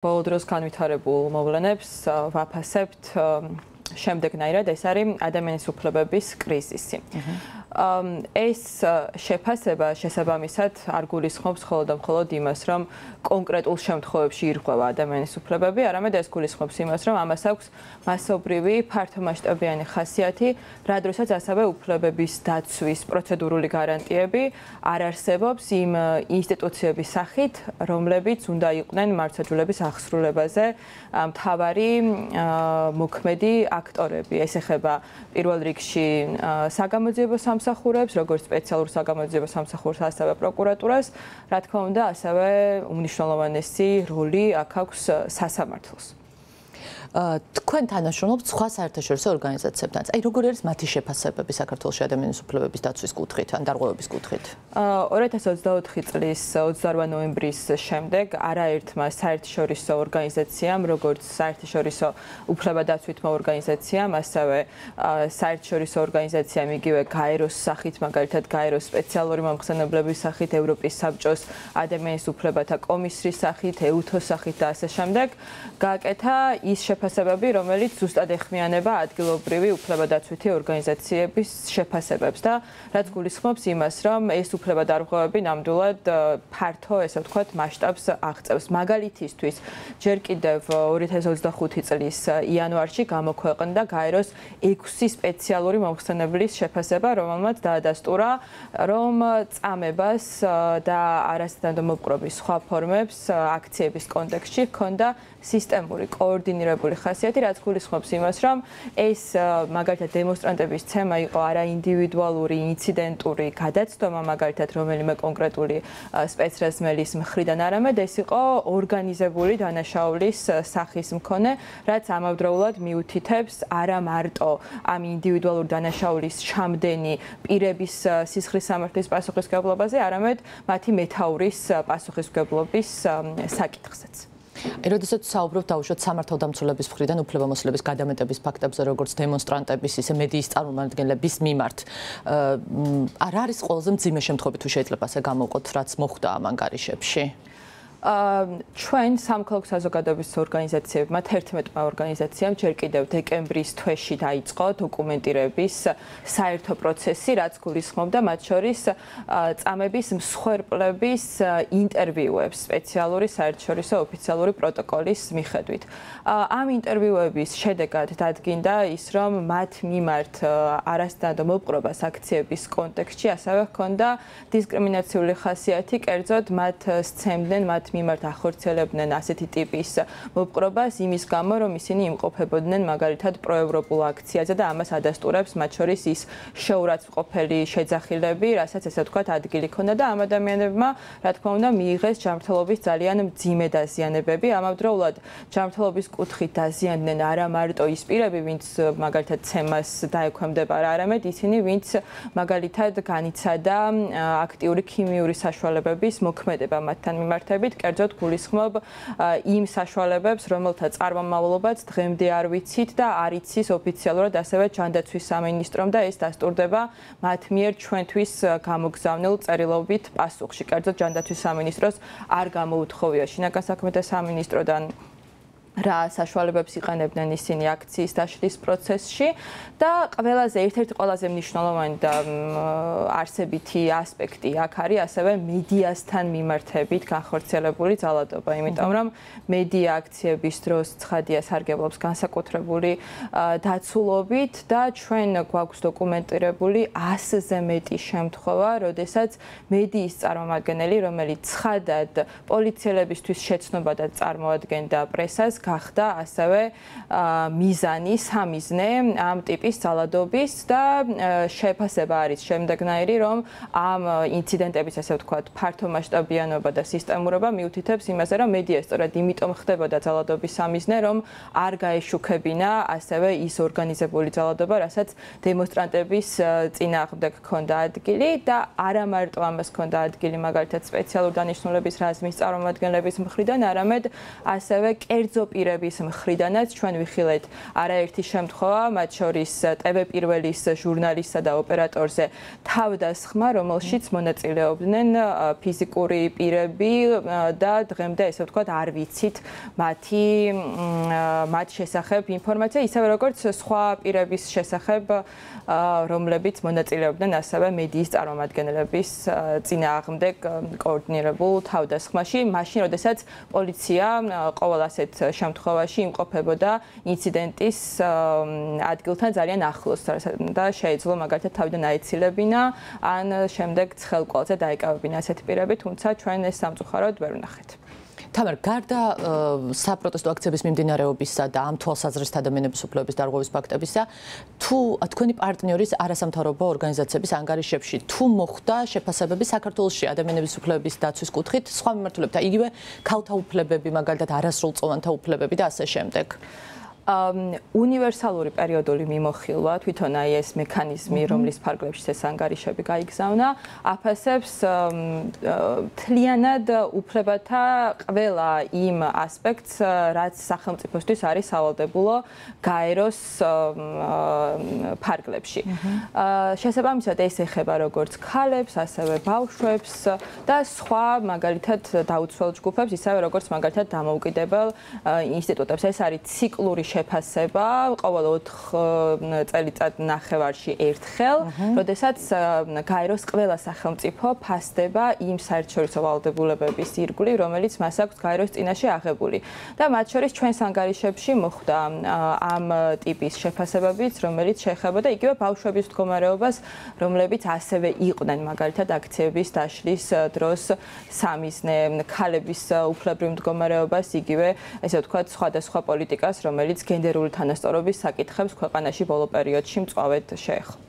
ბოლო დროს განვითარებულ მოვლენებს ვაფასებთ შემდეგნაირად, ეს არის ადამიანის უფლებების კრიზისი. ეს შეფასება შესაბამისად არ გულისხმობს მხოლოდ და მხოლოდ იმას, რომ კონკრეტულ შემთხვევებში ირღვევა ადამიანის უფლებები, არამედ ეს გულისხმობს იმას, რომ ამას აქვს მასობრივი, ფართომასშტაბიანი ხასიათი, რა დროსაც ასევე უფლებების დაცვის პროცედურული გარანტიები არ არსებობს იმ ინსტიტუციების სახით, რომლებიც უნდა იყვნენ მართლმსაჯულების აღსრულებაზე მთავარი მოქმედი აქტორები. ეს ეხება პირველ რიგში საგამოძიებო სამსახურებს, როგორც სპეციალურ საგამოძიებო სამსახურს, ასევე პროკურატურას, რა თქმა უნდა, ასევე უმნიშვნელოვანესი როლი აქ აქვს სასამართლოს. თქვენ თანაშრომობთ სხვა საერთაშორისო ორგანიზაციებთან. აი, როგორი არის მათი შეფასებები საქართველოში ადამიანის უფლებების დაცვის კუთხით ან დარღვევების კუთხით? 2024 წლის 28 ნოემბრის შემდეგ არაერთმა საერთაშორისო ორგანიზაციამ, როგორც საერთაშორისო უფლებადაცვითმა ორგანიზაციამ, ასევე საერთაშორისო ორგანიზაციამ იგივე გაეროს სახით, მაგალითად გაეროს სპეციალური მომხსენებლების სახით, ევროპის საბჭოს ადამიანის უფლებათა კომისრის სახით, EUTHO-ს სახით და ასე შემდეგ, გააკეთა ის შეფასებები, რომელიც ზუსტად ეხმიანება ადგილობრივი უფლებადაცვითი ორგანიზაციების შეფასებებს და რაც გულისხმობს იმას, რომ ეს უფლებადარღვევები ნამდვილად ფართო, ესე ვთქვათ, მასშტაბს აღწევს. მაგალითისთვის, ჯერ კიდევ 2025 წლის იანვარში გამოქვეყნდა გაეროს 6 სპეციალური მომხსენებლის შეფასება, რომელმაც დაადასტურა, რომ წამებას და არასდროს მოპყრობის სხვა ფორმებს აქციების კონტექსტში ჰქონდა სისტემური კოორდინირებული ხასიათი, რაც გულისხმობს იმას, რომ ეს მაგალითად დემონსტრანტების ცემა იყო არა ინდივიდუალური, ინციდენტური გადაცდომა, მაგალითად რომელიმე კონკრეტული სპეცრაზმელის მხრიდან, არამედ ეს იყო ორგანიზებული დანაშაულის სახის მქონე, რაც ამავდროულად მიუთითებს არა მარტო ამ ინდივიდუალური დანაშაულის ჩამდენი პირების სისხლის სამართლის პასუხისმგებლობაზე, არამედ მათი მეთაურის პასუხისმგებლობის საკითხსაც. როდესაც საუბრობთ დაუშვათ სამართალდამცველების მხრიდან უფლებამოსილების გადამეტების ფაქტებზე, როგორც დემონსტრანტების, ისე მედიის წარმომადგენლების მიმართ, არ არის ყველაზე მძიმე შემთხვევები, თუ შეიძლება ასე გამოვყოთ, რაც მოხდა ამ ანგარიშებში? ჩვენ სამოქალაქო საზოგადოების ორგანიზაციებმა 11 ორგანიზაციამ ჯერ კიდევ დეკემბრის თვეში დაიწყო დოკუმენტირების საერთო პროცესი, რაც გულისხმობდა მათ შორის წამების მსხვერპლების ინტერვიუებს სპეციალური საერთაშორისო ოფიციალური პროტოკოლის მიხედვით. ამ ინტერვიუების შედეგად დადგინდა ის, რომ მათ მიმართ არასდროს მოპყრობას აქციების კონტექსტში ასევე ჰქონდა დისკრიმინაციული ხასიათი, კერძოდ მათ სცემდნენ, მათ მიმართ ახორციელებდნენ ასეთი ტიპის მოპყრობას იმის გამო, რომ ისინი იმყოფებოდნენ მაგალითად პროევროპულ აქციაზე და ამას ადასტურებს მათ შორის ის შეურაცხმყოფელი შეძახილები, რასაც ესე ვთქვათ ადგილი ქონდა და ამ ადამიანებმა, რა თქმა უნდა, მიიღეს ჯანმრთელობის ძალიან მძიმე დაზიანებები. ამავდროულად ჯანმრთელობის კუთხით დაზიანდნენ არა მარტო ის პირები, ვინც მაგალითად ცემას დაექვემდებარა, არამედ ისინი, ვინც მაგალითად განიცადა აქტიური ქიმიური საშუალებების მოქმედება მათთან მიმართებით. კერძოდ გულისხმობ იმ საშუალებებს, რომელთა წარმომავლობაც დღემდე არ ვიცით და არ იცის ოფიციალურად ასევე ჯანდაცვის სამინისტრომ და ეს დასტურდება მათ მიერ ჩვენთვის გამოგზავნილ წერილობით პასუხში. კერძოდ ჯანდაცვის სამინისტროს არ გამოუთხოვია შინაგან საქმეთა სამინისტროდან რა საშუალებებს იყენებდნენ ისინი აქციის დაშლის პროცესში და ერთ-ერთი ყველაზე მნიშვნელოვანი და არსებითი ასპექტი აქ არის ასევე მედიასთან მიმართებით განხორციელებული ძალადობა, იმიტომ რომ მედია აქციების დროს ცხადია სარგებლობს განსაკუთრებული დაცულობით და ჩვენ გვაქვს დოკუმენტირებული 100-ზე მეტი შემთხვევა, როდესაც მედიის წარმომადგენელი, რომელიც ცხადად პოლიციელებისთვის შეცნობადად წარმოადგენდა პრესას, გახდა ასევე მიზანი, სამიზნე ამ ტიპის ძალადობის და შეფასება არის შემდეგნაირი, რომ ამ ინციდენტების, ასე ვთქვათ, ფართომასშტაბიანობა და სისტემურობა მიუთითებს იმაზე, რომ მედია სწორედ იმიტომ ხდებოდა ძალადობის სამიზნე, რომ არ გაეშუქებინა ასევე ის ორგანიზებული ძალადობა, რასაც დემონსტრანტების წინააღმდეგ ჰქონდა ადგილი და არა მარტო ამას ჰქონდა ადგილი მაგალითად სპეციალურ დანიშნულების რაზმის წარმომადგენლების მხრიდან, არამედ ასევე კერძო პირების მხრიდანაც ჩვენ ვიხილეთ არაერთი შემთხვევა, მათ შორის TV პირველის ჟურნალისტსა და ოპერატორზე თავდასხმა, რომელშიც მონაწილეობდნენ ფიზიკური პირები და დღემდე ესე ვთქვათ არ ვიცით მათ შესახებ ინფორმაცია, ისევე როგორც სხვა პირების შესახებ, რომლებიც მონაწილეობდნენ ასევე მედიის წარმომადგენლების წინააღმდეგ კოორდინირებულ თავდასხმაში, მაშინ, როდესაც პოლიცია ყოველ ასეთ შემთხვევაში იმყოფებოდა ინციდენტის ადგილთან ძალიან ახლოს და შეიძლება მაგალითად თავიდან აეცილებინა, ან შემდეგ ცხელკვალზე დაეკავებინა ასეთი პირები, თუმცა ჩვენ ეს სამწუხაროდ ვერ ვნახეთ. თამარ, გარდა საპროტესტო აქციების მიმდინარეობისა და ამ თვალსაზრისით ადამიანების უფლებების დარღვევის ფაქტებისა, თუ თქვენი პარტნიორის არასამთავრობო ორგანიზაციების ანგარიშებში თუ მოხდა შეფასებები საქართველოში ადამიანების უფლებების დაცვის კუთხით სხვა მიმართულებთან, იგივე ქალთა უფლებები, მაგალითად არასრულწლოვანთა უფლებები და ასე შემდეგ? უნივერსალური პერიოდული მიმოხილვა, თვითონ აი ეს მექანიზმი, რომლის ფარგლებშიც ეს ანგარიშები გაიგზავნა, აფასებს მთლიანად უფლებათა ყველა იმ ასპექტს, რაც სახელმწიფოსთვის არის სავალდებულო გაეროს ფარგლებში. შესაბამისად ეს ეხება როგორც ქალებს, ასევე ბავშვებს და სხვა მაგალითად დაუცველ ჯგუფებს, ისევე როგორც მაგალითად დამოუკიდებელ ინსტიტუტებს. ეს არის ციკლური შეფასება ყოველ 4 წელიწად ნახევარში ერთხელ, როდესაც გაეროს ყველა სახელმწიფო ფასდება იმ საერთაშორისო ვალდებულებების ირგვლივ, რომელიც მას აქვს გაეროს წინაშე აღებული. და მათ შორის ჩვენს ანგარიშებში მოხდა ამ ტიპის შეფასებებიც, რომელიც შეეხებოდა იგივე ბავშვების მდგომარეობას, რომლებიც ასევე იყვნენ მაგალითად აქციების დაშლის დროს სამიზნე, ქალების უფლებრივ მდგომარეობას, იგივე ესე ვთქვათ სხვადასხვა პოლიტიკას, რომელიც გენდერული თანასწორობის საკითხებს ქვეყანაში ბოლო პერიოდში მწვავედ შეეხო.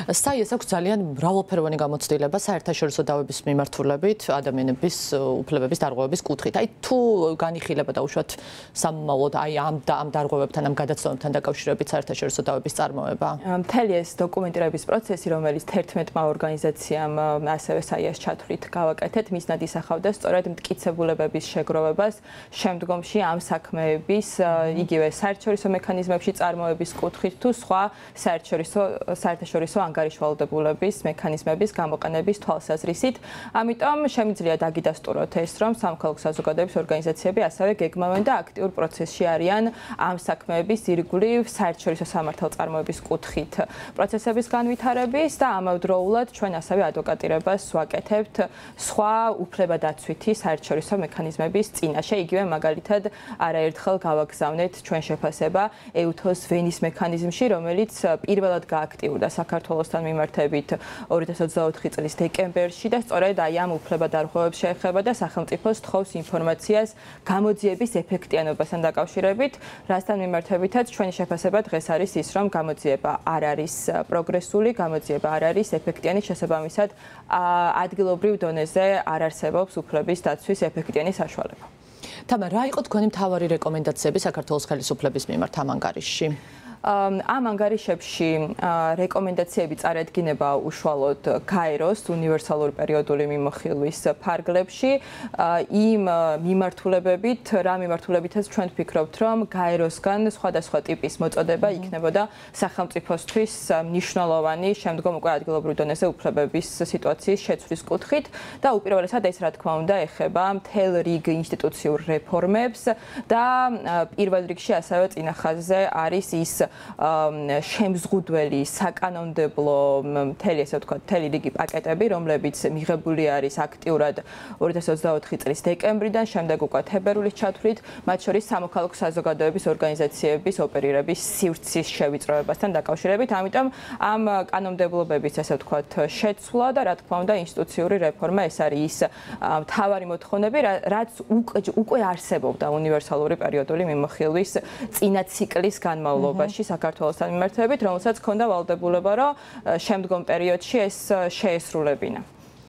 SAIS აქვს ძალიან მრავალფეროვანი გამოცდილება საერთაშორისო დავების მიმართულებით ადამიანების უფლებების დარღვევების კუთხით. აი თუ განიხილება დაუშვათ სამომავლოდ აი ამ დარღვევებთან, ამ გადაცემებთან დაკავშირებით საერთაშორისო დავების წარმოება. მთელი ეს დოკუმენტირების პროცესი, რომელიც 11-მა ორგანიზაციამ ასევე SAIS ჩათვლით გავაკეთეთ, მიზნად ისახავდა სწორედ მტკიცებულებების შეგროვებას შემდგომში ამ საქმეების იგივე საერთაშორისო მექანიზმებში წარმოების კუთხით თუ სხვა საერთაშორისო ანგარიშვალდებულების მექანიზმების გამოყენების თვალსაზრისით. ამიტომ შემიძლია დაგიდასტუროთ ეს, რომ სამოქალაქო საზოგადოების ორგანიზაციები ასევე გეგმავენ და აქტიურ პროცესში არიან ამ საქმეების ირგვლივ საერთაშორისო სამართალწარმოების კუთხით პროცესების განვითარების და ამავდროულად ჩვენ ასევე ადვოკატირებას ვაკეთებთ სხვა უფლებადაცვითი საერთაშორისო მექანიზმების წინაშე, იგივე მაგალითად არაერთხელ გავაგზავნეთ ჩვენ შეფასება EUTHOS ვენის მექანიზმში, რომელიც პირველად გააქტიურდა საქართველოსთან მიმართებით 2024 წლის დეკემბერში და სწორედ აი ამ უფლებადარღვევებს შეეხება და სახელმწიფოს თხოვს ინფორმაციას გამოძიების ეფექტიანობასთან დაკავშირებით, რასთან მიმართებითაც ჩვენი შეფასება დღეს არის ის, რომ გამოძიება არ არის პროგრესული, გამოძიება არ არის ეფექტიანი, შესაბამისად ადგილობრივ დონეზე არ არსებობს უფლების დაცვის ეფექტიანი საშუალება. თამარ, რა იყო თქვენი მთავარი რეკომენდაციები საქართველოს ხელისუფლების მიმართ ამ ანგარიშში? ამ ანგარიშებში რეკომენდაციები წარედგინება უშუალოდ გაეროს უნივერსალური პერიოდული მიმოხილვის ფარგლებში იმ მიმართულებებით, რა მიმართულებითაც ჩვენ ვფიქრობთ, რომ გაეროსგან სხვადასხვა ტიპის მოწოდება იქნებოდა სახელმწიფოსთვის მნიშვნელოვანი შემდგომ უკვე ადგილობრივ დონეზე უფლებების სიტუაციის შეცვლის კუთხით და უპირველესად ეს რა თქმა უნდა ეხება მთელ რიგ ინსტიტუციურ რეფორმებს და პირველ რიგში ასევე წინა ხაზზე არის ის შემზღუდველი საკანონმდებლო მთელი ესე ვთქვათ მთელი რიგი პაკეტები, რომლებიც მიღებული არის აქტიურად 2024 წლის დეკემბრიდან, შემდეგ უკვე თებერვლის ჩათვლით, მათ შორის სამოქალაქო საზოგადოების ორგანიზაციების ოპერირების სივრცის შევიწროებასთან დაკავშირებით. ამიტომ ამ კანონმდებლობების ესე ვთქვათ შეცვლა და რა თქმა უნდა ინსტიტუციური რეფორმა ეს არის ის მთავარი მოთხოვნები, რაც უკვე არსებობდა უნივერსალური პერიოდული მიმოხილვის წინა ციკლის განმავლობაში საქართველოსთან მიმართებით, რომელსაც ჰქონდა ვალდებულება, რომ შემდგომ პერიოდში ეს შეესრულებინა.